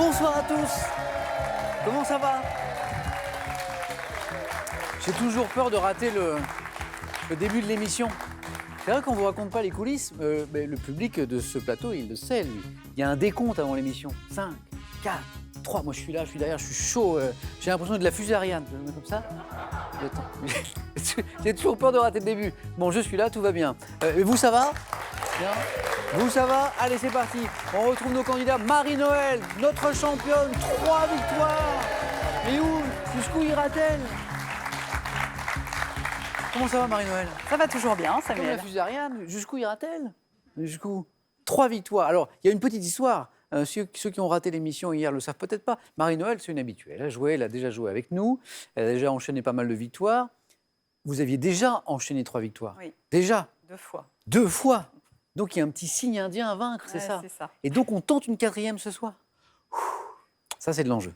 Bonsoir à tous. Comment ça va? J'ai toujours peur de rater le début de l'émission. C'est vrai qu'on ne vous raconte pas les coulisses, mais le public de ce plateau, il le sait, lui. Il y a un décompte avant l'émission. 5, 4, 3. Moi, je suis là, je suis derrière, je suis chaud. J'ai l'impression de la fusée Ariane. Tu veux le mettre comme ça? Attends. J'ai toujours peur de rater le début. Bon, je suis là, tout va bien. Et vous, ça va? Bien. Vous, ça va? Allez, c'est parti. On retrouve nos candidats. Marie-Noël, notre championne, 3 victoires. Mais où? Jusqu'où ira-t-elle? Comment ça va, Marie-Noël? Ça va toujours bien, Comme Samuel. la fusée Ariane, jusqu'où ira-t-elle? Jusqu'où? 3 victoires. Alors, il y a une petite histoire. Ceux qui ont raté l'émission hier ne le savent peut-être pas. Marie-Noël, c'est une habituée. Elle a déjà joué avec nous. Elle a déjà enchaîné pas mal de victoires. Vous aviez déjà enchaîné 3 victoires. Oui. Déjà? 2 fois. 2 fois. Donc, il y a un petit signe indien à vaincre, c'est Ouais, ça? c'est ça. Et donc, on tente une 4e ce soir. Ça, c'est de l'enjeu.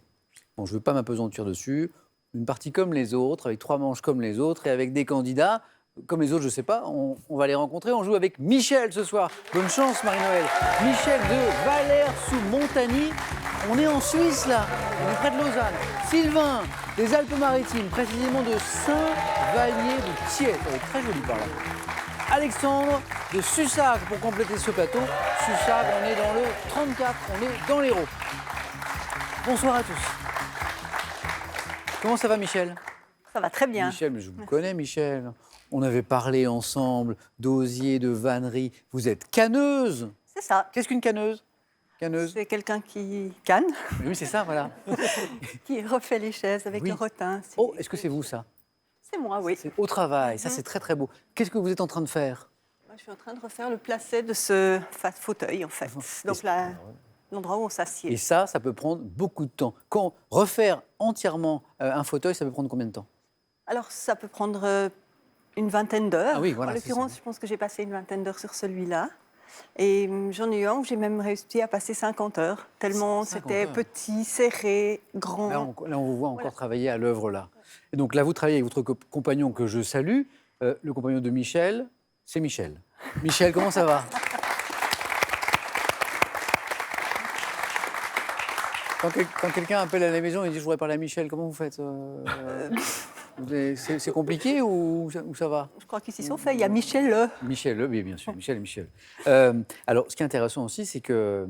Bon, je ne veux pas m'apesantir dessus. Une partie comme les autres, avec 3 manches comme les autres, et avec des candidats comme les autres, je ne sais pas. On va les rencontrer. On joue avec Michel ce soir. Bonne chance, Marie-Noël. Michel de Valère-sous-Montagny. On est en Suisse, là. On est près de Lausanne. Sylvain, des Alpes-Maritimes, précisément de Saint-Vallier-de-Thiers. Ça va être très joli par là. Alexandre de Sussacre pour compléter ce plateau. Sussacre, on est dans le 34, on est dans l'Hérault. Bonsoir à tous. Comment ça va, Michel? Ça va très bien. Michel, mais je vous connais, Michel. On avait parlé ensemble d'osier, de vannerie. Vous êtes canneuse. C'est ça. Qu'est-ce qu'une canneuse? Canneuse. C'est quelqu'un qui canne, Oui, c'est ça, voilà. qui refait les chaises avec Oui. le rotin. Oh, est-ce que c'est vous, ça? C'est moi, oui. C'est au travail. Ça, c'est très, très beau. Qu'est-ce que vous êtes en train de faire? Moi, je suis en train de refaire le placet de ce fauteuil, en fait. Donc là, l'endroit où on Et s'assied. ça peut prendre beaucoup de temps. Refaire entièrement un fauteuil, ça peut prendre combien de temps? Alors, ça peut prendre une vingtaine d'heures. Ah oui, voilà, En c'est l'occurrence, ça. je pense que j'ai passé une vingtaine d'heures sur celui-là. Et j'en ai eu un où j'ai même réussi à passer 50 heures, tellement 50 c'était heures. petit, serré, grand. Là, on vous voit encore Voilà. travailler à l'œuvre, là. Et donc là, vous travaillez avec votre compagnon que je salue. Le compagnon de Michel, c'est Michel. Michel, comment ça va? Quand quelqu'un appelle à la maison et dit « je voudrais parler à Michel », comment vous faites? C'est compliqué ou ça va? Je crois qu'ils s'y sont faits. Il y a Michel Le. Michel, oui, bien sûr, Michel. Alors, ce qui est intéressant aussi, c'est que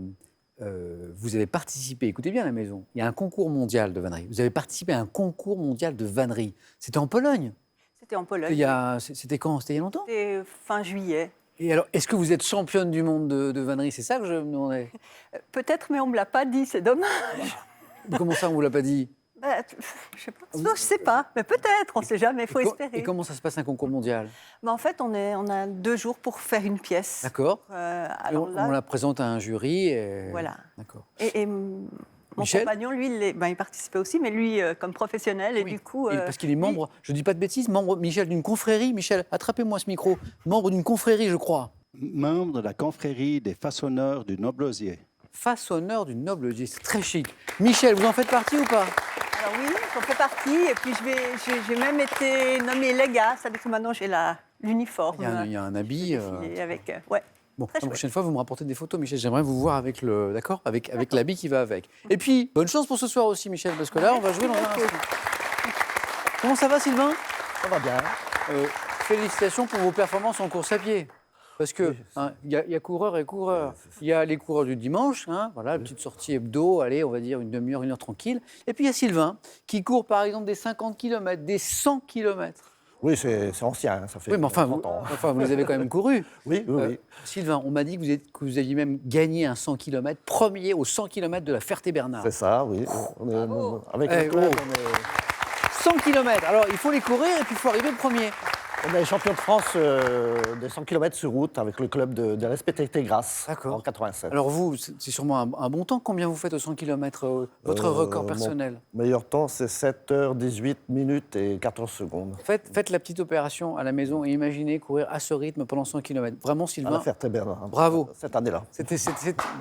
vous avez participé, écoutez bien à la maison, il y a un concours mondial de vannerie. Vous avez participé à un concours mondial de vannerie. C'était en Pologne. C'était en Pologne. C'était quand? C'était il y a longtemps? C'était fin juillet. Et alors, est-ce que vous êtes championne du monde de vannerie? C'est ça que je me demandais. Peut-être, mais on ne me l'a pas dit, c'est dommage. Comment ça, on ne vous l'a pas dit? Je sais pas. Non, je sais pas, mais peut-être, on ne sait jamais, il faut espérer. Et comment ça se passe un concours mondial? En fait, on a 2 jours pour faire une pièce. D'accord. Et Alors on là, la présente à un jury. Et... voilà. D'accord. Et mon Michel compagnon, lui, il participait aussi, mais lui, comme professionnel, et Oui. du coup... Parce qu'il est membre, je ne dis pas de bêtises, membre, Michel, d'une confrérie. Michel, attrapez-moi ce micro. Membre d'une confrérie, je crois. Membre de la confrérie des façonneurs du noble osier. Façonneur du noble osier, c'est très chic. Michel, vous en faites partie ou pas? Alors oui, j'en fais partie, et puis j'ai même été nommée légat, ça veut dire que maintenant j'ai l'uniforme. Il y a un habit. Et avec, ouais. Bon, Très la prochaine fois, vous me rapportez des photos, Michel. J'aimerais vous voir avec d'accord, avec l'habit qui va avec. Et puis, bonne chance pour ce soir aussi, Michel, parce que là, on va jouer dans un instant. Comment ça va, Sylvain? Ça va bien. Félicitations pour vos performances en course à pied. Parce que il y a coureurs et coureurs. Il y a les coureurs du dimanche, voilà, petite sortie hebdo, allez, on va dire une demi-heure, 1 heure tranquille. Et puis il y a Sylvain qui court par exemple des 50 km, des 100 km. Oui, c'est ancien, ça fait Oui, mais enfin, 30 ans. vous les avez quand même courus. Oui. Sylvain, on m'a dit que vous aviez même gagné un 100 km, premier au 100 km de la Ferté-Bernard. C'est ça, oui. Avec Eh, le club, oh. 100 km, alors il faut les courir et puis il faut arriver le premier. on est champion de France des 100 km sur route avec le club de l'SPTT Grasse D'accord. en 87. Alors vous, c'est sûrement un bon temps. Combien vous faites au 100 km, votre record personnel? Mon meilleur temps, c'est 7h18 minutes et 14 secondes. Faites la petite opération à la maison et imaginez courir à ce rythme pendant 100 km. Vraiment, À la Sylvain, Ferté-Bernard. bravo. Cette année-là.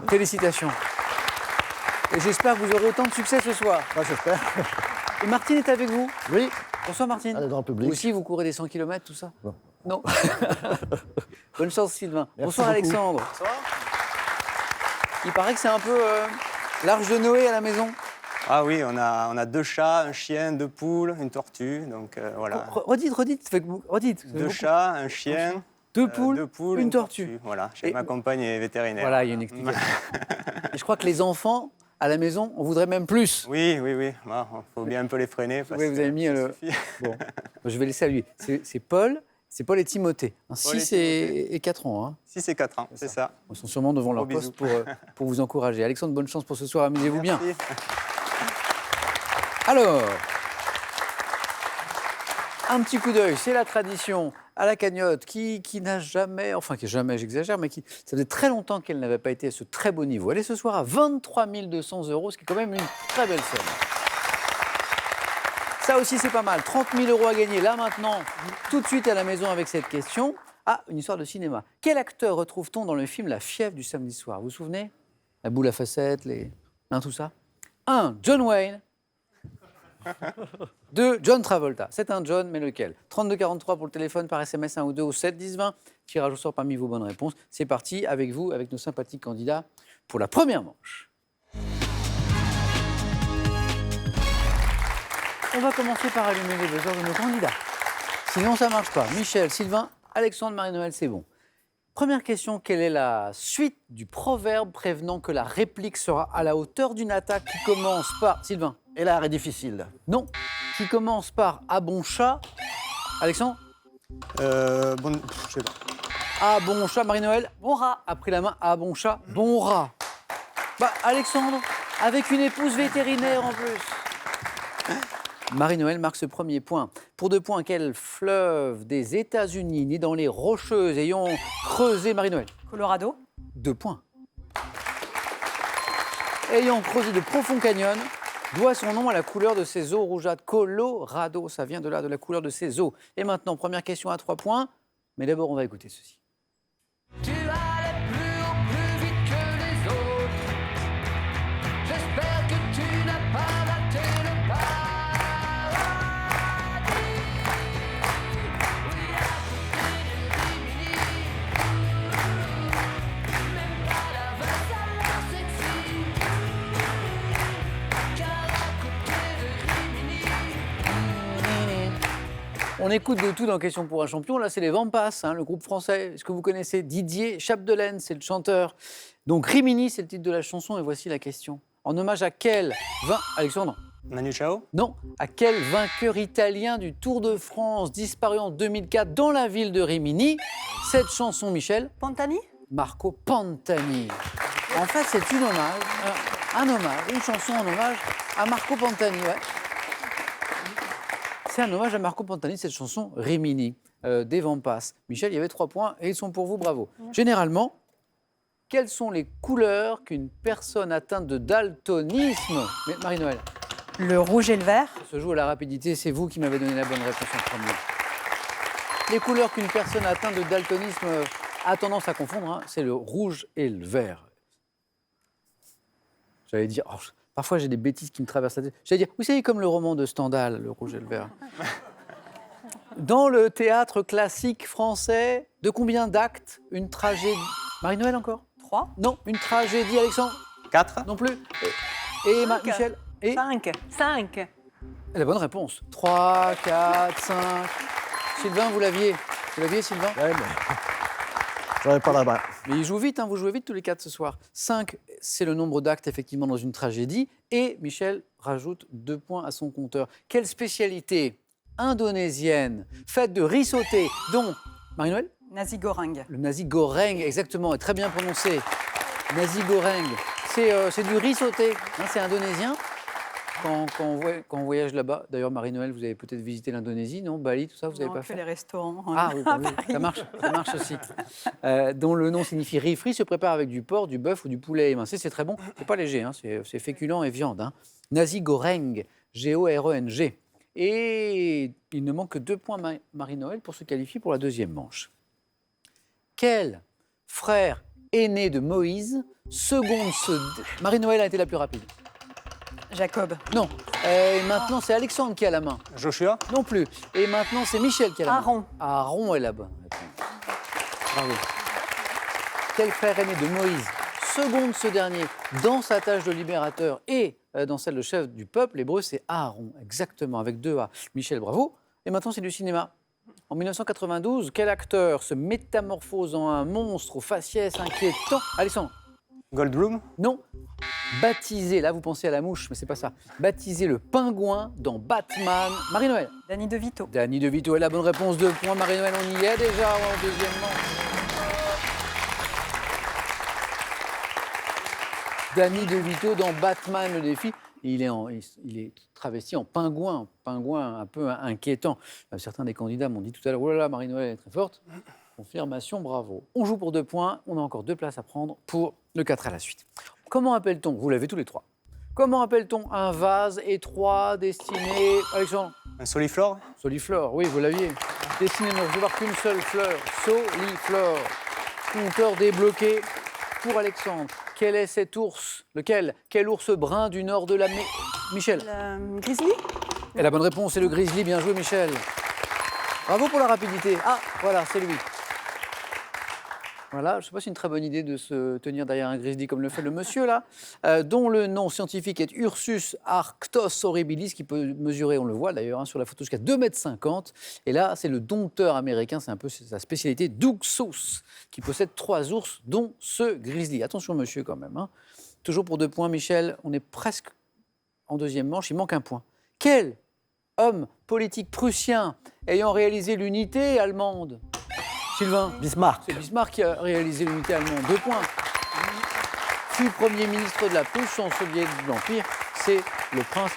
Félicitations. Et j'espère que vous aurez autant de succès ce soir. Moi, j'espère. Et Martine est avec vous. Oui, Bonsoir Martine. elle est dans le public. Vous aussi, vous courez des 100 km, tout ça? Non. Non. Bonne chance Sylvain. Merci Bonsoir beaucoup. Alexandre. Il paraît que c'est un peu L'arche de Noé à la maison? Ah oui, on a 2 chats, un chien, 2 poules, une tortue. Donc voilà. Redites. Redites. 2 chats, un chien, 2 poules, 2 poules, une tortue. Voilà, Et- ma compagne est vétérinaire. Voilà, il y a une explication. Et je crois que les enfants, à la maison, on voudrait même plus. Oui. Il faut bien un peu les freiner. Parce Oui, vous avez mis que ça le- suffit. Bon, je vais laisser à lui. C'est Paul et Timothée. Paul 6 et et 4 ans. Hein. 6 et 4 ans, c'est ça. Ils sont sûrement devant leur Gros poste pour vous encourager. Alexandre, bonne chance pour ce soir. Amusez-vous bien. Merci. Alors, un petit coup d'œil, c'est la tradition à la cagnotte qui n'a jamais, enfin qui jamais, j'exagère, mais qui, ça faisait très longtemps qu'elle n'avait pas été à ce très beau niveau. Elle est ce soir à 23 200 €, ce qui est quand même une très belle somme. Ça aussi, c'est pas mal. 30 000 € à gagner là maintenant, tout de suite à la maison avec cette question. Ah, une histoire de cinéma. Quel acteur retrouve-t-on dans le film La fièvre du samedi soir? Vous vous souvenez? La boule à facettes, tout ça. 1. John Wayne. 2. John Travolta. C'est un John, mais lequel? 3243 pour le téléphone, par SMS 1 ou 2 au 7 10 20. Tirage au sort parmi vos bonnes réponses. C'est parti avec vous, avec nos sympathiques candidats, pour la première manche. On va commencer par allumer les buzzers de nos candidats. Sinon, ça ne marche pas. Michel, Sylvain, Alexandre, Marie-Noël, c'est bon. Première question, quelle est la suite du proverbe prévenant que la réplique sera à la hauteur d'une attaque qui commence par... Sylvain? Et l'art est difficile. Non, qui commence par « à bon chat ». Alexandre? Je sais pas. « À bon chat ». Marie-Noël Bon rat. a pris la main. « À bon chat ». Bon rat. Bah, Alexandre, avec une épouse vétérinaire en plus. Marie-Noël marque ce premier point. Pour 2 points, quel fleuve des États-Unis, né dans les Rocheuses, ayant creusé... Marie-Noël? Colorado. 2 points. Ayant creusé de profonds canyons, doit son nom à la couleur de ses eaux rougeâtres. Colorado, ça vient de là, de la couleur de ses eaux. Et maintenant, première question à 3 points. Mais d'abord, on va écouter ceci. Tu allais plus vite que les autres. J'espère que tu n'as pas raté le paradis. Oui, à côté de Rimini. Même pas la valse a l'air sexy. Car à côté de Rimini. On écoute de tout dans Question pour un champion. Là, c'est les Vampas, hein, le groupe français. Est-ce que vous connaissez Didier Chapdelaine? C'est le chanteur. Donc, Rimini, c'est le titre de la chanson. Et voici la question. En hommage à quel Alexandre? Manu Chao? Non. À quel vainqueur italien du Tour de France disparu en 2004 dans la ville de Rimini? Cette chanson, Michel? Pantani. Marco Pantani. En fait, c'est un hommage, une chanson en hommage à Marco Pantani. Ouais. C'est un hommage à Marco Pantani, cette chanson Rimini, des Vampas. Michel, il y avait 3 points et ils sont pour vous, bravo. Généralement, quelles sont les couleurs qu'une personne atteinte de daltonisme... Mais Marie-Noël, Le rouge et le vert. ça se joue à la rapidité, c'est vous qui m'avez donné la bonne réponse en premier. Les couleurs qu'une personne atteinte de daltonisme a tendance à confondre, hein, c'est le rouge et le vert. J'allais dire, parfois j'ai des bêtises qui me traversent la tête. J'allais dire, vous savez, comme le roman de Stendhal, le rouge et le vert. Dans le théâtre classique français, de combien d'actes une tragédie... Marie-Noël encore? 3. Non, une tragédie, Alexandre? 4? Non plus. Et Cinq. Michel? Et 5. la bonne réponse. 3, 4, 5. Sylvain, vous l'aviez? Vous l'aviez, Sylvain? Ouais, mais... J'aurais pas la main. Mais ils jouent vite, hein, vous jouez vite tous les 4 ce soir. 5, c'est le nombre d'actes effectivement dans une tragédie. Et Michel rajoute 2 points à son compteur. Quelle spécialité indonésienne faite de riz sauté, dont... Marie-Noël? Nasi goreng. Le nasi goreng, exactement, est très bien prononcé. Nasi goreng, c'est du riz sauté, hein, c'est indonésien. Quand on voyage là-bas, d'ailleurs Marie-Noël, vous avez peut-être visité l'Indonésie, non? Bali, tout ça, vous n'avez Non, pas que fait? les restaurants. Ah oui, ça marche aussi. Dont le nom signifie riz frit, se prépare avec du porc, du bœuf ou du poulet émincé. C'est très bon, c'est pas léger, hein, c'est féculent et viande. Hein. Nasi goreng, G-O-R-E-N-G. Et il ne manque que 2 points Marie-Noël pour se qualifier pour la deuxième manche. Quel frère aîné de Moïse, Marie-Noël a été la plus rapide. Jacob. Non. Et maintenant, c'est Alexandre qui a la main. Joshua? Non plus. Et maintenant, c'est Michel qui a la main. Aaron. Aaron est la bonne réponse. Bravo. Quel frère aîné de Moïse, seconde ce dernier dans sa tâche de libérateur et dans celle de chef du peuple. L'hébreu, c'est Aaron, exactement, avec 2 A. Michel, bravo. Et maintenant, c'est du cinéma. En 1992, quel acteur se métamorphose en un monstre aux faciès inquiétants? Alexandre? Goldblum. Non. Baptisé, là vous pensez à la mouche, mais c'est pas ça. Baptisé le pingouin dans Batman. Marie-Noël. Danny DeVito. Danny DeVito est la bonne réponse, 2 points. Marie-Noël, on y est déjà en deuxième manche. Danny DeVito dans Batman, le défi. Il est travesti en pingouin un peu inquiétant. Certains des candidats m'ont dit tout à l'heure, oh là là, Marie-Noël est très forte. Confirmation, bravo. On joue pour 2 points, on a encore 2 places à prendre pour le 4 à la suite. Comment appelle-t-on, vous l'avez tous les 3, comment appelle-t-on un vase étroit destiné, Alexandre? Un soliflore. Soliflore, oui, vous l'aviez. Destiné ne recevoir qu'une seule fleur, soliflore. Compteur débloqué pour Alexandre. Quel est cet ours? Lequel? Quel ours brun du nord de la Michel? Le grizzly. Et la bonne réponse est le grizzly, bien joué Michel. Bravo pour la rapidité. Ah, voilà, c'est lui. Voilà, je ne sais pas si c'est une très bonne idée de se tenir derrière un grizzly comme le fait le monsieur là, dont le nom scientifique est Ursus arctos horribilis, qui peut mesurer, on le voit d'ailleurs sur la photo, jusqu'à 2,50 m. Et là, c'est le dompteur américain, c'est un peu sa spécialité, Doug Sauce, qui possède 3 ours, dont ce grizzly. Attention monsieur quand même. Toujours pour 2 points, Michel, on est presque en deuxième manche, il manque un point. Quel homme politique prussien ayant réalisé l'unité allemande? Sylvain? Bismarck. C'est Bismarck qui a réalisé l'unité allemande. 2 points. Fut Premier ministre de la puissance soviétique de l'Empire, c'est le prince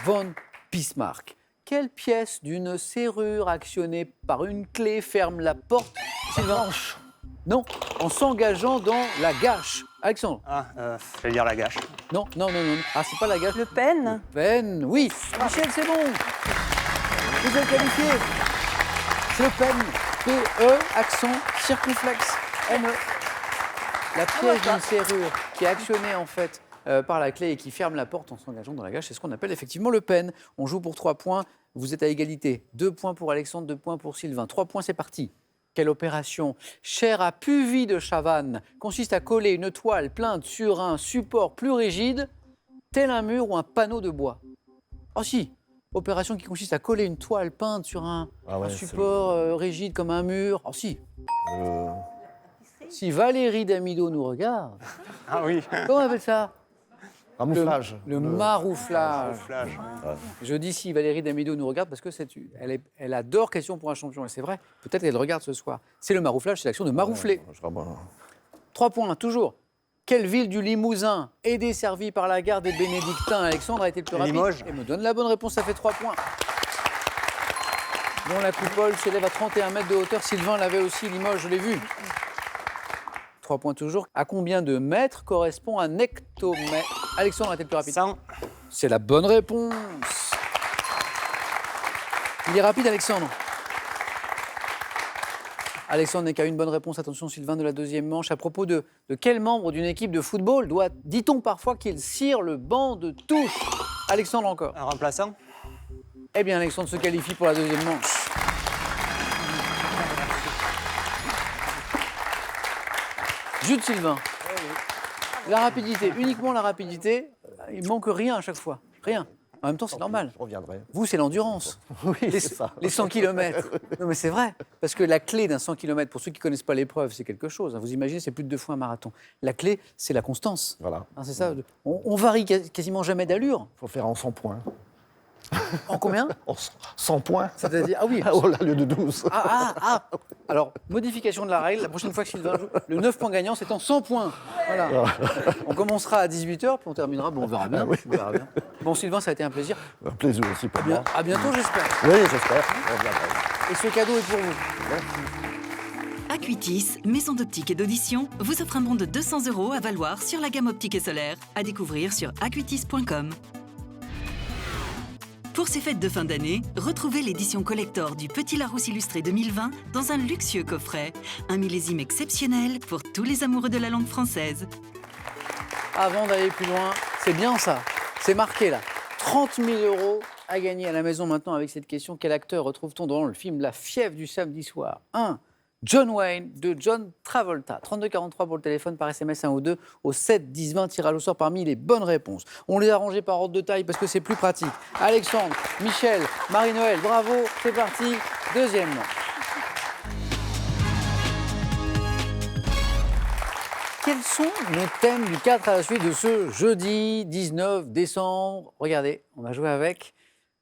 von Bismarck. Quelle pièce d'une serrure actionnée par une clé ferme la porte? Sylvain? Non, en s'engageant dans la gâche. Alexandre? Ah, je vais dire la gâche. Non. Ah, c'est pas la gâche. Le pen. Pen, oui. Michel, c'est bon. Vous êtes qualifié. C'est le pen. P-E, accent circonflexe. N-E. La pièce d'une serrure qui est actionnée en fait par la clé et qui ferme la porte en s'engageant dans la gâche, c'est ce qu'on appelle effectivement le pen. On joue pour 3 points. Vous êtes à égalité. 2 points pour Alexandre, 2 points pour Sylvain. 3 points, c'est parti. Quelle opération? Chère à Puvis de Chavannes consiste à coller une toile peinte sur un support plus rigide, tel un mur ou un panneau de bois. Oh si, opération qui consiste à coller une toile peinte sur un support rigide comme un mur. Oh si. Si Valérie Damido nous regarde, Ah oui. comment on appelle ça? Camouflage. Le marouflage. Camouflage. Je dis si Valérie Damido nous regarde parce que elle adore Question pour un champion. Et c'est vrai, peut-être qu'elle regarde ce soir. C'est le marouflage, c'est l'action de maroufler. 3 points, toujours. Quelle ville du Limousin est desservie par la gare des Bénédictins? Alexandre a été le plus rapide. Limoges. Et me donne la bonne réponse, ça fait 3 points. Dont la coupole s'élève à 31 mètres de hauteur. Sylvain l'avait aussi, Limoges, je l'ai vu. 3 points toujours. À combien de mètres correspond un hectomètre? Alexandre a été le plus rapide. 100. C'est la bonne réponse. Il est rapide, Alexandre. Alexandre n'est qu'à une bonne réponse. Attention, Sylvain, de la deuxième manche. À propos de quel membre d'une équipe de football dit-on parfois qu'il cire le banc de touche? Alexandre encore. Un remplaçant. Eh bien, Alexandre se qualifie pour la deuxième manche. Jude Sylvain. La rapidité, uniquement la rapidité. Il manque rien à chaque fois. Rien. En même temps, c'est normal. Je reviendrai. Vous, c'est l'endurance. Oui, Les, c'est ça. les 100 km. Non, mais c'est vrai. Parce que la clé d'un 100 km, pour ceux qui ne connaissent pas l'épreuve, c'est quelque chose. Vous imaginez, c'est plus de 2 fois un marathon. La clé, c'est la constance. Voilà. Hein, c'est ça. On varie quasiment jamais d'allure. Il faut faire en 100 points. En combien? En 100 points. C'est-à-dire, ah oui. Au lieu de 12. Alors, modification de la règle. La prochaine fois que Sylvain joue, le 9 points gagnant, c'est en 100 points. Voilà. On commencera à 18h, puis on terminera. Bon, on verra bien. Oui. On verra bien. Bon, Sylvain, ça a été un plaisir. Un plaisir aussi pour moi. À bientôt, j'espère. Oui, j'espère. On reviendra. Et ce cadeau est pour vous. Acuitis, maison d'optique et d'audition, vous offre un bon de 200 € à valoir sur la gamme optique et solaire, à découvrir sur acuitis.com. Pour ces fêtes de fin d'année, retrouvez l'édition collector du Petit Larousse illustré 2020 dans un luxueux coffret. Un millésime exceptionnel pour tous les amoureux de la langue française. Avant d'aller plus loin, c'est bien ça. C'est marqué là. 30 000 € à gagner à la maison maintenant avec cette question. Quel acteur retrouve-t-on dans le film La fièvre du samedi soir? 1. John Wayne de John Travolta. 3243 pour le téléphone, par SMS 1 ou 2 au 7 10 20, tirage au sort parmi les bonnes réponses. On les a rangés par ordre de taille parce que c'est plus pratique. Alexandre, Michel, Marie-Noël, bravo, c'est parti. Deuxième manche. Quels sont nos thèmes du 4 à la suite de ce jeudi 19 décembre? Regardez, on va jouer avec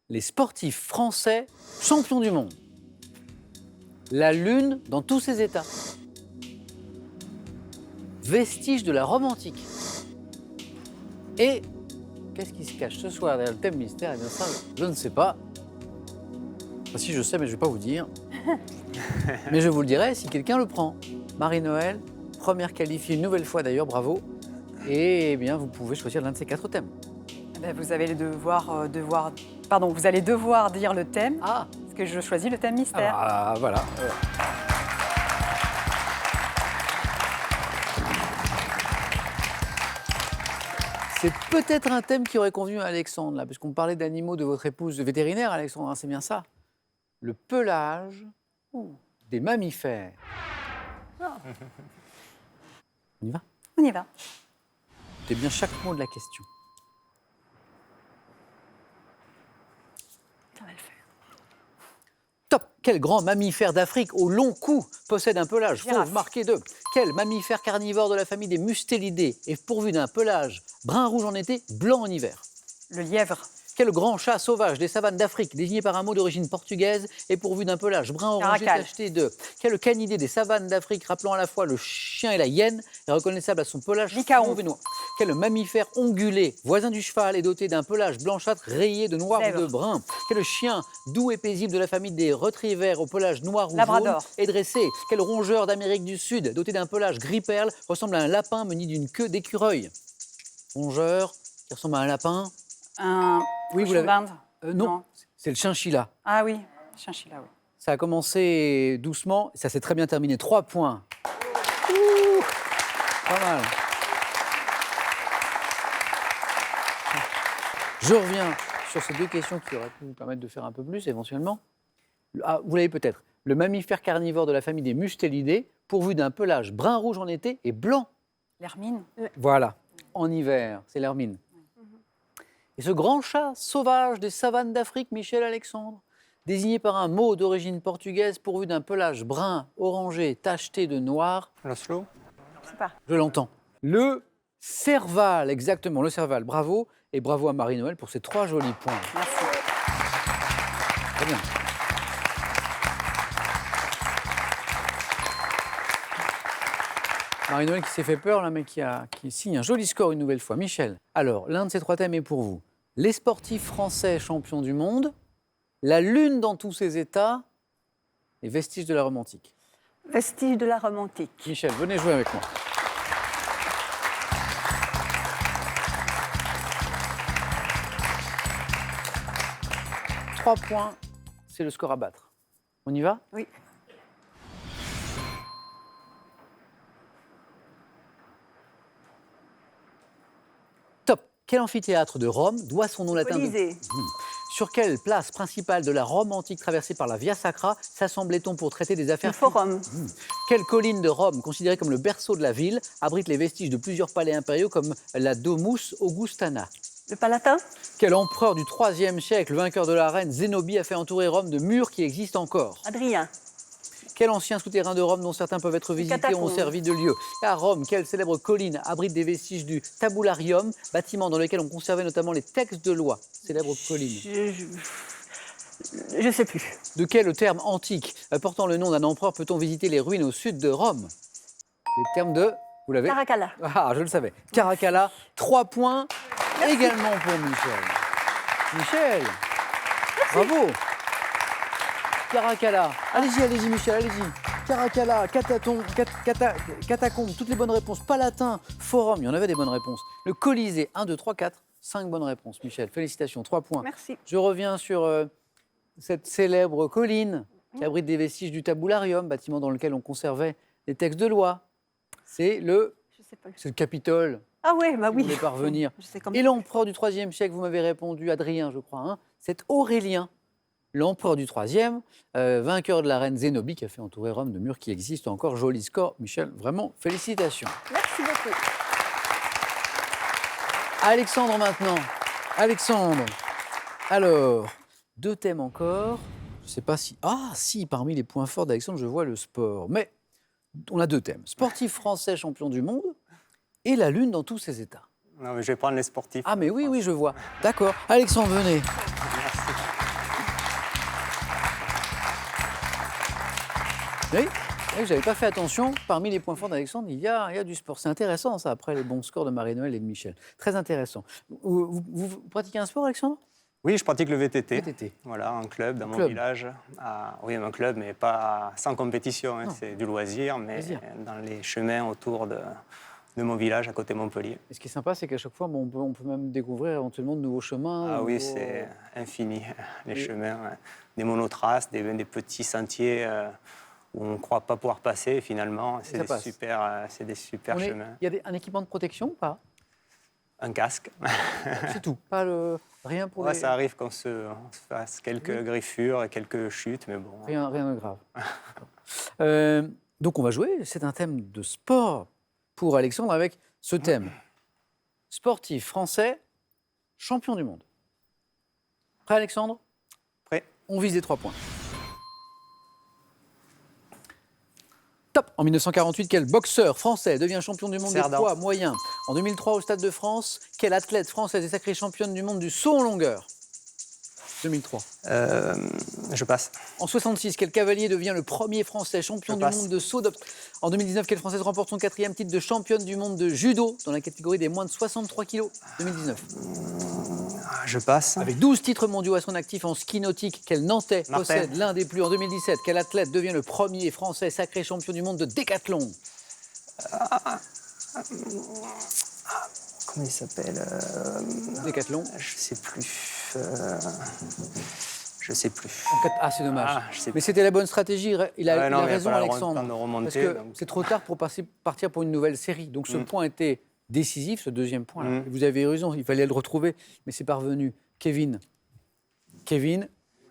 les sportifs français champions du monde. La Lune dans tous ses états. Vestiges de la Rome antique. Et qu'est-ce qui se cache ce soir derrière le thème mystère? Eh bien ça, je ne sais pas. Enfin, si je sais, mais je ne vais pas vous dire. Mais je vous le dirai si quelqu'un le prend. Marie-Noël, première qualifiée une nouvelle fois d'ailleurs, bravo. Et eh bien, vous pouvez choisir l'un de ces 4 thèmes. Eh ben, vous allez vous allez devoir dire le thème, Ah, parce que je choisis le thème mystère. ah voilà. C'est peut-être un thème qui aurait convenu à Alexandre, là, puisqu'on parlait d'animaux de votre épouse vétérinaire, Alexandre, hein, c'est bien ça. Le pelage des mammifères. On y va? On y va. Écoutez bien chaque mot de la question. Ça va le faire. Top! Quel grand mammifère d'Afrique au long cou possède un pelage Girafe. fauve marqué de? Quel mammifère carnivore de la famille des mustélidés est pourvu d'un pelage brun-rouge en été, blanc en hiver? Le lièvre. Quel grand chat sauvage des savanes d'Afrique, désigné par un mot d'origine portugaise, est pourvu d'un pelage brun-orangé Caracal. tacheté de? Quel canidé des savanes d'Afrique, rappelant à la fois le chien et la hyène, est reconnaissable à son pelage Lycaon. fauve et noir? Quel mammifère ongulé, voisin du cheval, est doté d'un pelage blanchâtre rayé de noir Zèbre. ou de brun? Quel chien doux et paisible de la famille des retrievers au pelage noir ou Labrador. jaune est dressé? Quel rongeur d'Amérique du Sud, doté d'un pelage gris-perle, ressemble à un lapin muni d'une queue d'écureuil? Rongeur qui ressemble à un lapin. Un Oui, vous cochon l'avez. d'Inde. Non, c'est le chinchilla. Ah oui, chinchilla, oui. Ça a commencé doucement, ça s'est très bien terminé. 3 points. Ouh, pas mal. Je reviens sur ces 2 questions qui auraient pu vous permettre de faire un peu plus éventuellement. Ah, vous l'avez peut-être. Le mammifère carnivore de la famille des mustélidés, pourvu d'un pelage brun-rouge en été et blanc. L'hermine. Voilà, en hiver, c'est l'hermine. Et ce grand chat sauvage des savanes d'Afrique, Michel Alexandre, désigné par un mot d'origine portugaise pourvu d'un pelage brun, orangé, tacheté de noir, L'Oslo? Je sais pas. je l'entends. Le serval, exactement, le serval. Bravo, et bravo à Marie-Noël pour ces 3 jolis points. Merci. Très bien. Marie-Noël qui s'est fait peur, là, mais qui signe un joli score une nouvelle fois. Michel, alors, l'un de ces 3 thèmes est pour vous. Les sportifs français champions du monde, la Lune dans tous ses états, les vestiges de la Rome antique. Vestige de la Rome antique. Michel, venez jouer avec moi. Trois points, c'est le score à battre. On y va? Oui. Top. Quel amphithéâtre de Rome doit son nom latin de... Colisée. Sur quelle place principale de la Rome antique traversée par la Via Sacra s'assemblait-on pour traiter des affaires... Le forum. Quelle colline de Rome, considérée comme le berceau de la ville, abrite les vestiges de plusieurs palais impériaux comme la Domus Augustana? Le Palatin. Quel empereur du IIIe siècle, vainqueur de la reine Zénobie, a fait entourer Rome de murs qui existent encore? Adrien. Quel ancien souterrain de Rome, dont certains peuvent être visités, ont catacombes. servi de lieu? À Rome, quelle célèbre colline abrite des vestiges du Tabularium, bâtiment dans lequel on conservait notamment les textes de loi? Célèbre colline. Je sais plus. De quel terme antique portant le nom d'un empereur peut-on visiter les ruines au sud de Rome? Les termes de... Vous l'avez? Caracalla. Ah, je le savais. Caracalla, 3 points également pour Michel. Michel, bravo. Caracalla. Allez-y, Michel, allez-y. Caracalla, catacombe, toutes les bonnes réponses. Palatin, forum, il y en avait des bonnes réponses. Le Colisée, 1, 2, 3, 4, 5 bonnes réponses. Michel, félicitations, 3 points. Merci. Je reviens sur cette célèbre colline qui abrite des vestiges du Tabularium, bâtiment dans lequel on conservait les textes de loi. C'est le Capitole. Ah ouais, bah Vous oui. voulez parvenir. Je sais comment. Et l'empereur du IIIe siècle, vous m'avez répondu, Adrien, je crois, hein, c'est Aurélien. l'empereur du 3e, vainqueur de la reine Zénobie qui a fait entourer Rome de murs qui existent encore. Joli score, Michel, vraiment félicitations. Merci beaucoup. Alexandre maintenant. Alexandre. Alors, 2 thèmes encore. Je ne sais pas si... Ah si, parmi les points forts d'Alexandre, je vois le sport. Mais on a 2 thèmes. Sportif français champion du monde et la Lune dans tous ses états. Non, mais je vais prendre les sportifs. Ah mais oui, oui, je vois. D'accord. Alexandre, venez. Oui, je n'avais pas fait attention. Parmi les points forts d'Alexandre, il y a du sport. C'est intéressant, ça, après les bons scores de Marie-Noël et de Michel. Très intéressant. Vous pratiquez un sport, Alexandre? Oui, je pratique le VTT. VTT. Voilà, un club dans mon club. village. Oui, un club, mais pas sans compétition. Hein. C'est du loisir, mais Loisir. dans les chemins autour de mon village, à côté de Montpellier. Et ce qui est sympa, c'est qu'à chaque fois, bon, on peut même découvrir éventuellement de nouveaux chemins. Ah de oui, nouveaux- c'est infini. Les Et- chemins, des monotraces, des petits sentiers où on ne croit pas pouvoir passer. Et finalement, c'est ça des passe. super On est- chemins. Il y a un équipement de protection ou pas? Un casque. C'est tout. Rien pour Ouais, les... ça arrive qu'on se fasse quelques Oui. griffures et quelques chutes, mais bon. Rien de grave. Donc on va jouer. C'est un thème de sport pour Alexandre avec ce thème. Sportif français, champion du monde. Prêt Alexandre? Prêt. On vise les 3 points. Top. En 1948, quel boxeur français devient champion du monde Cerdan. des poids moyens? En 2003, au Stade de France, quelle athlète française est sacrée championne du monde du saut en longueur? 2003. Je passe. En 66, quel cavalier devient le premier Français champion Je du passe. monde de saut d'obstacle? En 2019, quelle Française remporte son 4e titre de championne du monde de judo dans la catégorie des moins de 63 kilos? 2019. Je passe. Avec 12 titres mondiaux à son actif en ski nautique, quel Nantais Martin. possède l'un des plus? En 2017, quel athlète devient le premier Français sacré champion du monde de décathlon? Comment il s'appelle Décathlon. Je sais plus. Je sais plus. Ah, c'est dommage. Ah, je sais Mais plus. c'était la bonne stratégie. Il a, Ouais, il non, a mais raison, pas le Alexandre. temps de remonter, Parce que donc. c'est trop tard pour partir pour une nouvelle série. Donc ce point était décisif, ce 2e point-là. Mm. Vous avez raison, il fallait le retrouver, mais c'est parvenu. Kevin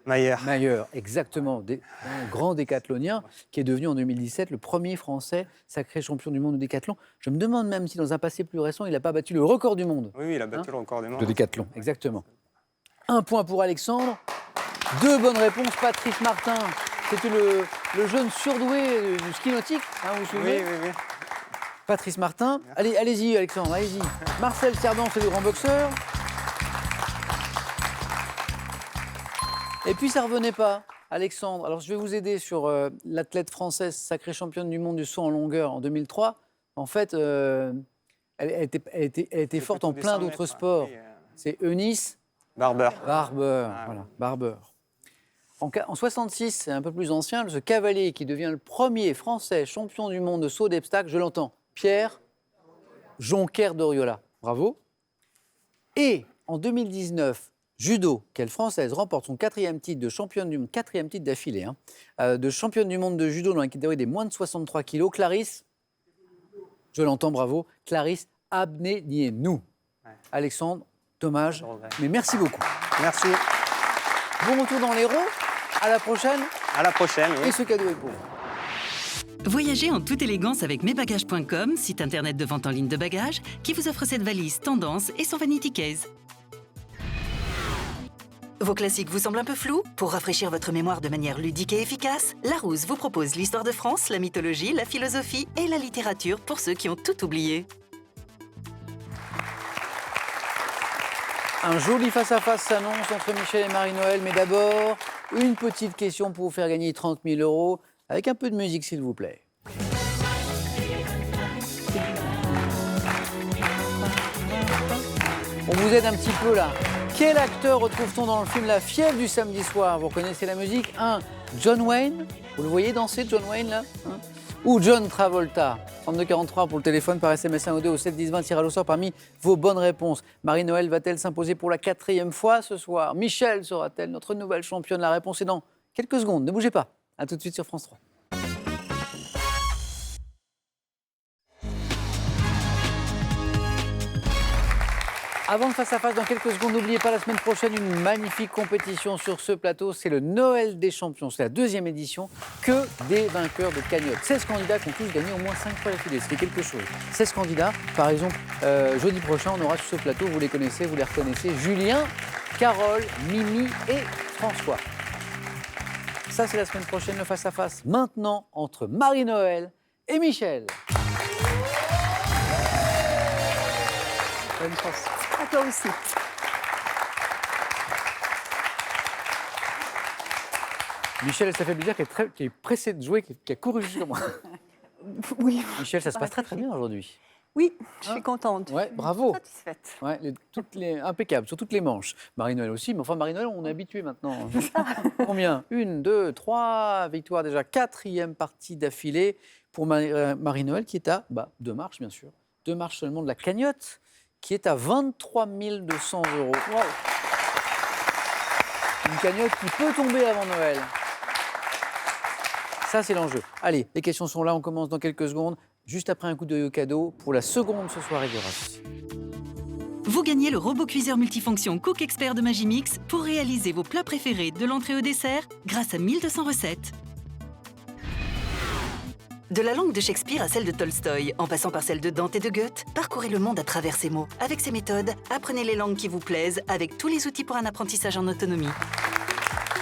Mayer. Mayer, exactement, un grand décathlonien qui est devenu en 2017 le premier Français sacré champion du monde de décathlon. Je me demande même si dans un passé plus récent, il n'a pas battu le record du monde Oui, il a battu le record du monde. de décathlon. Exactement. 1 point pour Alexandre. 2 bonnes réponses. Patrice Martin, c'était le jeune surdoué du ski nautique, hein, vous vous Oui, souvenez? oui, oui. Patrice Martin. Allez-y, Alexandre, allez-y. Marcel Cerdan, c'est le grand boxeur. Et puis, ça ne revenait pas. Alexandre, alors je vais vous aider sur l'athlète française sacrée championne du monde du saut en longueur en 2003. En fait, elle était forte en plutôt plein des 100 d'autres mètres, sports. oui, C'est Eunice Barber. Barber. Ah, Voilà, Barber. En 66, c'est un peu plus ancien, ce cavalier qui devient le premier Français champion du monde de saut d'obstacle, je l'entends, Pierre Jonquer d'Oriola. Bravo. Et en 2019, judo, quelle Française remporte son 4e titre de championne du monde, 4e titre d'affilée, de championne du monde de judo dans la catégorie des moins de 63 kilos, Clarisse, je l'entends, bravo, Clarisse Abnenienou. Alexandre, dommage, mais merci beaucoup. Merci. Bon retour dans l'Hérault, à la prochaine, À la prochaine. oui. et ce cadeau est pour vous. Voyagez en toute élégance avec mesbagages.com, site internet de vente en ligne de bagages, qui vous offre cette valise tendance et son vanity case. Vos classiques vous semblent un peu flous? Pour rafraîchir votre mémoire de manière ludique et efficace, Larousse vous propose l'histoire de France, la mythologie, la philosophie et la littérature pour ceux qui ont tout oublié. Un joli face-à-face s'annonce entre Michel et Marie-Noël, mais d'abord, une petite question pour vous faire gagner 30 000 €, avec un peu de musique, s'il vous plaît. On vous aide un petit peu là. Quel acteur retrouve-t-on dans le film La fièvre du samedi soir? Vous reconnaissez la musique? 1. John Wayne. Vous le voyez danser, John Wayne, là, hein? Ou John Travolta? 3243 pour le téléphone, par SMS 1 ou 2 au 7 10 20, tirage au sort parmi vos bonnes réponses. Marie-Noël va-t-elle s'imposer pour la 4e fois ce soir? Michel sera-t-elle notre nouvelle championne? La réponse est dans quelques secondes. Ne bougez pas. A tout de suite sur France 3. Avant le face-à-face, dans quelques secondes, n'oubliez pas la semaine prochaine une magnifique compétition sur ce plateau. C'est le Noël des champions. C'est la 2e édition. Que des vainqueurs de cagnotte. 16 candidats qui ont tous gagné au moins 5 fois d'affilée. C'est quelque chose. 16 candidats. Par exemple, jeudi prochain, on aura sur ce plateau, vous les connaissez, vous les reconnaissez, Julien, Carole, Mimi et François. Ça, c'est la semaine prochaine, le face-à-face. Maintenant, entre Marie-Noël et Michel. Bonne chance. À toi aussi. Michel, ça fait plaisir qu'elle est pressée de jouer, qui a couru jusqu'à moi. Oui. Michel, ça se passe très très bien aujourd'hui. Oui, je suis contente. Ouais, bravo. Satisfaite. Ouais, impeccable, sur toutes les manches. Marie-Noël aussi, mais enfin Marie-Noël, on est habitué maintenant. Combien 1, 2, 3 victoires déjà, 4e partie d'affilée pour Marie-Noël qui est à 2 marches bien sûr. 2 marches seulement de la cagnotte qui est à 23 200 €. Wow. Une cagnotte qui peut tomber avant Noël. Ça, c'est l'enjeu. Allez, les questions sont là, on commence dans quelques secondes, juste après un coup d'œil au cadeau pour la seconde ce soir, Radios. Vous gagnez le robot cuiseur multifonction Cook Expert de Magimix pour réaliser vos plats préférés de l'entrée au dessert grâce à 1200 recettes. De la langue de Shakespeare à celle de Tolstoï, en passant par celle de Dante et de Goethe, parcourez le monde à travers ces mots. Avec ces méthodes, apprenez les langues qui vous plaisent avec tous les outils pour un apprentissage en autonomie.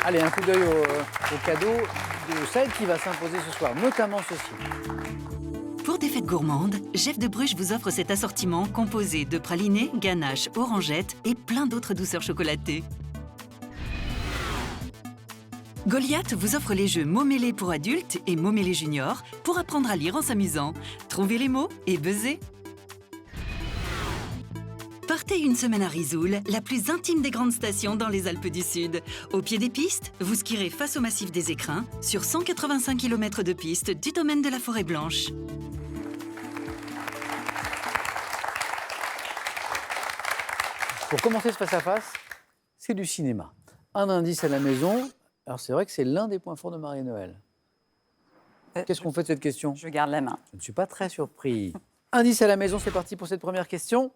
Allez, un coup d'œil au cadeau de celle qui va s'imposer ce soir, notamment ceci. Pour des fêtes gourmandes, Jeff de Bruges vous offre cet assortiment composé de pralinés, ganaches, orangettes et plein d'autres douceurs chocolatées. Goliath vous offre les jeux mots mêlés pour adultes et mots mêlés juniors pour apprendre à lire en s'amusant. Trouvez les mots et buzzez. Partez une semaine à Risoul, la plus intime des grandes stations dans les Alpes du Sud. Au pied des pistes, vous skierez face au massif des Écrins sur 185 km de pistes du domaine de la Forêt Blanche. Pour commencer ce face-à-face, c'est du cinéma. Un indice à la maison. Alors c'est vrai que c'est l'un des points forts de Marie-Noël. Qu'est-ce qu'on fait de cette question? Je garde la main. Je ne suis pas très surpris. Indice à la maison, c'est parti pour cette première question.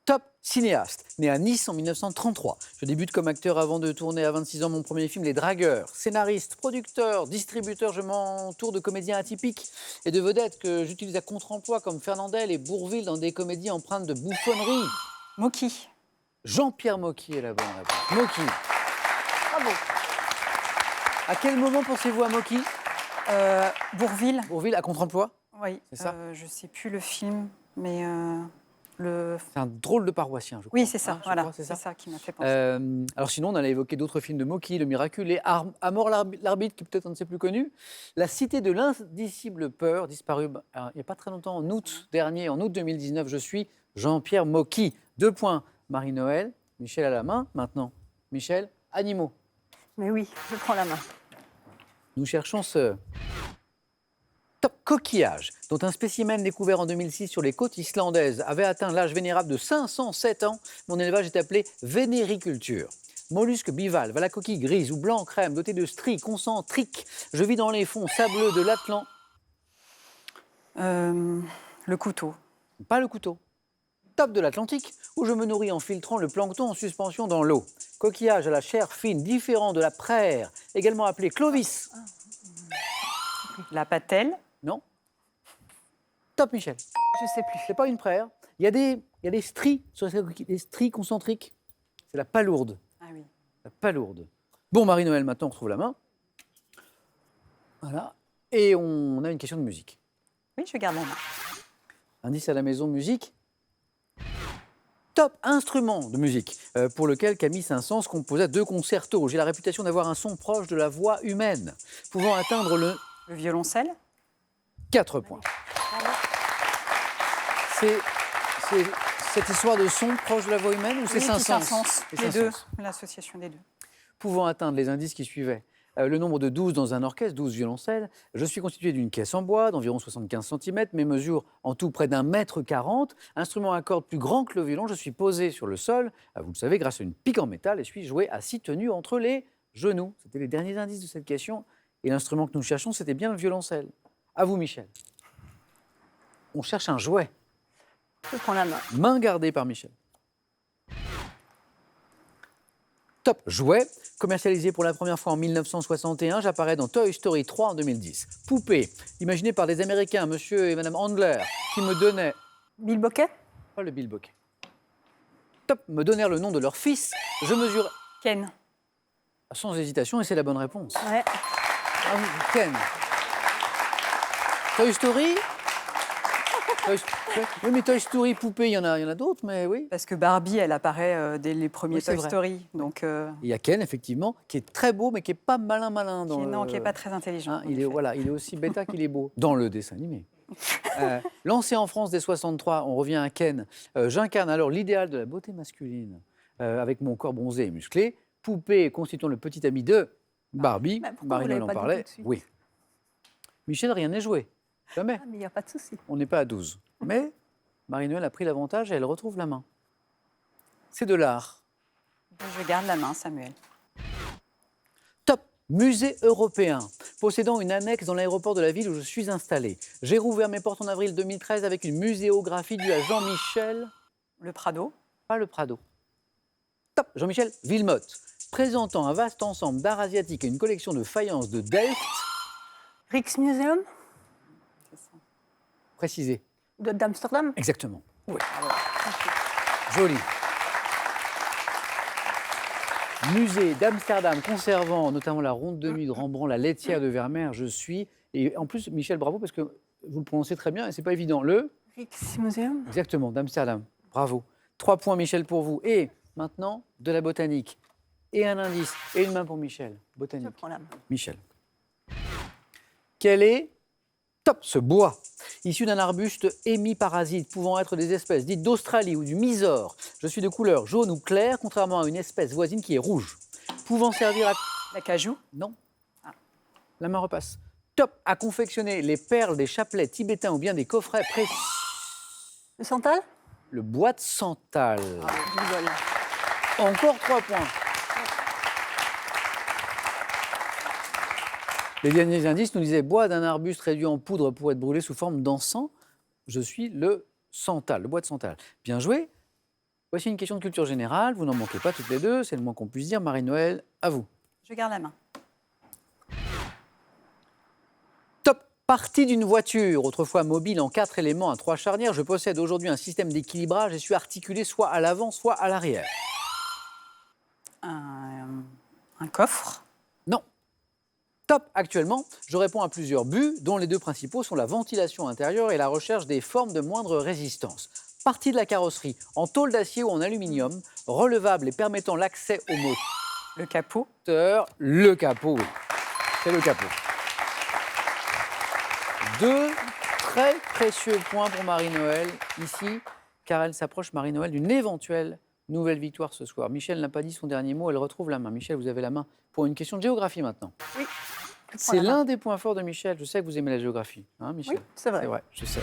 Top cinéaste, né à Nice en 1933. Je débute comme acteur avant de tourner à 26 ans mon premier film Les Dragueurs. Scénariste, producteur, distributeur, je m'entoure de comédiens atypiques et de vedettes que j'utilise à contre-emploi comme Fernandel et Bourvil dans des comédies empreintes de bouffonnerie. Moki. Jean-Pierre Mocky est la bonne réponse. Mocky. Bravo. À quel moment pensez-vous à Mocky? Bourvil. Bourvil, à contre-emploi? Oui. C'est ça Je ne sais plus le film, mais C'est un drôle de paroissien, je crois. Oui, c'est ça, Hein, je voilà. crois, C'est ça qui m'a fait penser. Alors sinon, on allait évoquer d'autres films de Mocky, Le Miraculé, À mort l'arbitre, qui est peut-être un de ses plus connus. La Cité de l'indicible peur, disparue il n'y a pas très longtemps, en août dernier, en août 2019. Je suis Jean-Pierre Mocky. 2 points, Marie-Noël. Michel à la main, maintenant. Michel, animaux. Mais oui, je prends la main. Nous cherchons ce top coquillage, dont un spécimen découvert en 2006 sur les côtes islandaises avait atteint l'âge vénérable de 507 ans. Mon élevage est appelé vénériculture. Mollusque bivalve, à la coquille grise ou blanc crème, doté de stries concentriques. Je vis dans les fonds sableux de l'Atlantique. Le couteau. Pas le couteau. Top de l'Atlantique, où je me nourris en filtrant le plancton en suspension dans l'eau. Coquillage à la chair fine, différent de la praire, également appelé clovis. La patelle. Non. Top, Michel. Je sais plus. C'est pas une praire. Il y a des stries sur cette coquille, des stries concentriques. C'est la palourde. Ah oui. La palourde. Bon, Marie-Noël, maintenant, on retrouve la main. Voilà. Et on a une question de musique. Oui, je garde la main. Indice à la maison, musique. Top instrument de musique pour lequel Camille Saint-Saëns composa 2 concertos. J'ai la réputation d'avoir un son proche de la voix humaine, pouvant atteindre le Le violoncelle. 4 points. C'est cette histoire de son proche de la voix humaine ou c'est Oui, Saint-Saëns? Saint-Saëns. C'est Les Saint-Saëns. deux. L'association des deux. Pouvant atteindre les indices qui suivaient. Le nombre de 12 dans un orchestre, 12 violoncelles. Je suis constitué d'une caisse en bois d'environ 75 cm, mais mesure en tout près d'1,40 m. Instrument à cordes plus grand que le violon, je suis posé sur le sol, vous le savez, grâce à une pique en métal, et suis joué assis tenu entre les genoux. C'était les derniers indices de cette question. Et l'instrument que nous cherchons, c'était bien le violoncelle. À vous, Michel. On cherche un jouet. Je prends la main. Main gardée par Michel. Top jouet, commercialisé pour la première fois en 1961, j'apparais dans Toy Story 3 en 2010. Poupée, imaginée par des Américains, monsieur et madame Handler, qui me donnaient... Bill Bocquet. Pas le Bill Bocquet. Top, me donnèrent le nom de leur fils. Je mesure Ken. sans hésitation et c'est la bonne réponse. Ouais. Ah oui, Ken. Toy Story Oui, mais Toy Story, poupée, il y en a d'autres, mais oui. Parce que Barbie, elle apparaît dès les premiers Oui, c'est Toy vrai. Story. Donc, Il y a Ken, effectivement, qui est très beau, mais qui n'est pas malin. qui n'est pas très intelligent. Hein, en il est, effet. voilà, il est aussi bêta qu'il est beau, dans le dessin animé. Lancé en France dès 63, on revient à Ken. J'incarne alors l'idéal de la beauté masculine, avec mon corps bronzé et musclé. Poupée constituant le petit ami de Barbie. Mais pourquoi vous Marie-Noël l'avez en pas dit parlait. tout de suite Oui. Michel, rien n'est joué. Jamais. Ah, mais il n'y a pas de souci. On n'est pas à 12. Mais Marie-Noël a pris l'avantage et elle retrouve la main. C'est de l'art. Je garde la main, Samuel. Top musée européen, possédant une annexe dans l'aéroport de la ville où je suis installé. J'ai rouvert mes portes en avril 2013 avec une muséographie due à Jean-Michel, Le Prado. pas le Prado. Top Jean-Michel Villemotte, présentant un vaste ensemble d'art asiatique et une collection de faïences de Delft, Rijksmuseum précisé. d'Amsterdam. Exactement. Oui. Joli. Musée d'Amsterdam conservant notamment la ronde de nuit de Rembrandt, la laitière de Vermeer, je suis. Et en plus, Michel, bravo, parce que vous le prononcez très bien et c'est pas évident. Le Rijksmuseum. Exactement, d'Amsterdam. Bravo. 3 points, Michel, pour vous. Et maintenant, de la botanique. Et un indice. Et une main pour Michel. Je Botanique. prends la main. Michel. Quel est, top, ce bois, issu d'un arbuste hémiparasite, pouvant être des espèces dites d'Australie ou du Mysore. Je suis de couleur jaune ou claire, contrairement à une espèce voisine qui est rouge. Pouvant servir à... La cajou. Non. La main repasse. Top, à confectionner les perles des chapelets tibétains ou bien des coffrets précieux. Le santal. Le bois de santal. Je rigole. Encore 3 points. Les derniers indices nous disaient bois d'un arbuste réduit en poudre pour être brûlé sous forme d'encens. Je suis le santal, le bois de santal. Bien joué. Voici une question de culture générale. Vous n'en manquez pas toutes les deux, c'est le moins qu'on puisse dire. Marie-Noël, à vous. Je garde la main. Top partie d'une voiture, autrefois mobile en 4 éléments à 3 charnières. Je possède aujourd'hui un système d'équilibrage et suis articulé soit à l'avant, soit à l'arrière. Un coffre. Non. Top actuellement, je réponds à plusieurs buts, dont les 2 principaux sont la ventilation intérieure et la recherche des formes de moindre résistance. Partie de la carrosserie en tôle d'acier ou en aluminium, relevable et permettant l'accès au Le capot. moteur. Le capot, oui. C'est le capot. 2 très précieux points pour Marie-Noël ici, car elle s'approche, Marie-Noël, d'une éventuelle nouvelle victoire ce soir. Michel n'a pas dit son dernier mot, elle retrouve la main. Michel, vous avez la main pour une question de géographie maintenant. Oui. C'est l'un des points forts de Michel. Je sais que vous aimez la géographie, hein, Michel. Oui, c'est vrai. C'est vrai, je sais.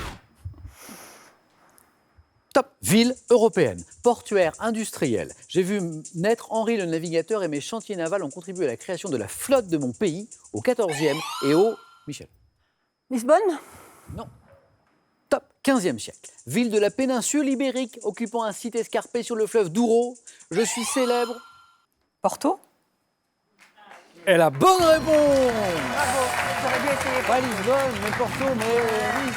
Top, ville européenne, portuaire, industrielle. J'ai vu naître Henri le navigateur et mes chantiers navals ont contribué à la création de la flotte de mon pays au 14e et au... Michel. Lisbonne. Non. Top, 15e siècle. Ville de la péninsule ibérique, occupant un site escarpé sur le fleuve Douro. Je suis célèbre. Porto. Et la bonne réponse. Bravo. J'aurais dû essayer. Pas Lisbonne, mais Porto, mais oui.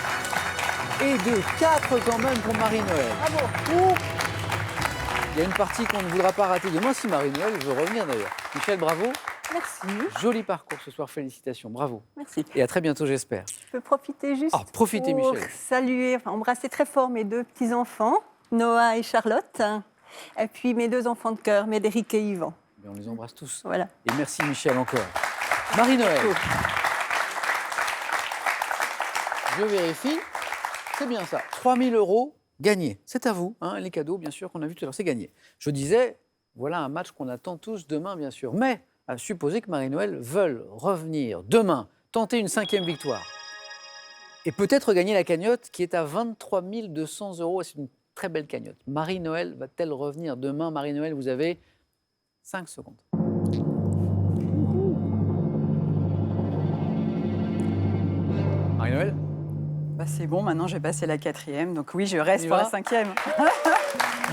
Et de 4 quand même pour Marie-Noël. Bravo. Il y a une partie qu'on ne voudra pas rater demain si Marie-Noël veut revenir d'ailleurs. Michel, bravo. Merci. Joli parcours ce soir, félicitations, bravo. Merci. Et à très bientôt, j'espère. Je peux profiter juste Ah, profitez, pour Michel. saluer, enfin, embrasser très fort mes 2 petits-enfants, Noah et Charlotte, et puis mes 2 enfants de cœur, Médéric et Yvan. Mais on les embrasse tous. Voilà. Et merci Michel encore. Marie-Noël. Je vérifie. C'est bien ça. 3 000 € gagnés. C'est à vous. Hein, les cadeaux, bien sûr, qu'on a vus tout à l'heure, c'est gagné. Je disais, voilà un match qu'on attend tous demain, bien sûr. Mais à supposer que Marie-Noël veuille revenir demain, tenter une 5e victoire. Et peut-être gagner la cagnotte qui est à 23 200 €. C'est une très belle cagnotte. Marie-Noël va-t-elle revenir demain? Marie-Noël, vous avez 5 secondes. Marie-Noël? Bah, c'est bon, maintenant j'ai passé la 4e, donc oui, je reste y pour va la 5e.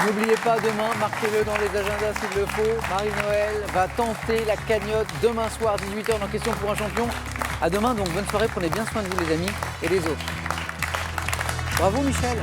N'oubliez pas, demain, marquez-le dans les agendas s'il le faut. Marie-Noël va tenter la cagnotte demain soir, 18h, dans Question pour un champion. À demain, donc bonne soirée, prenez bien soin de vous les amis et les autres. Bravo Michel.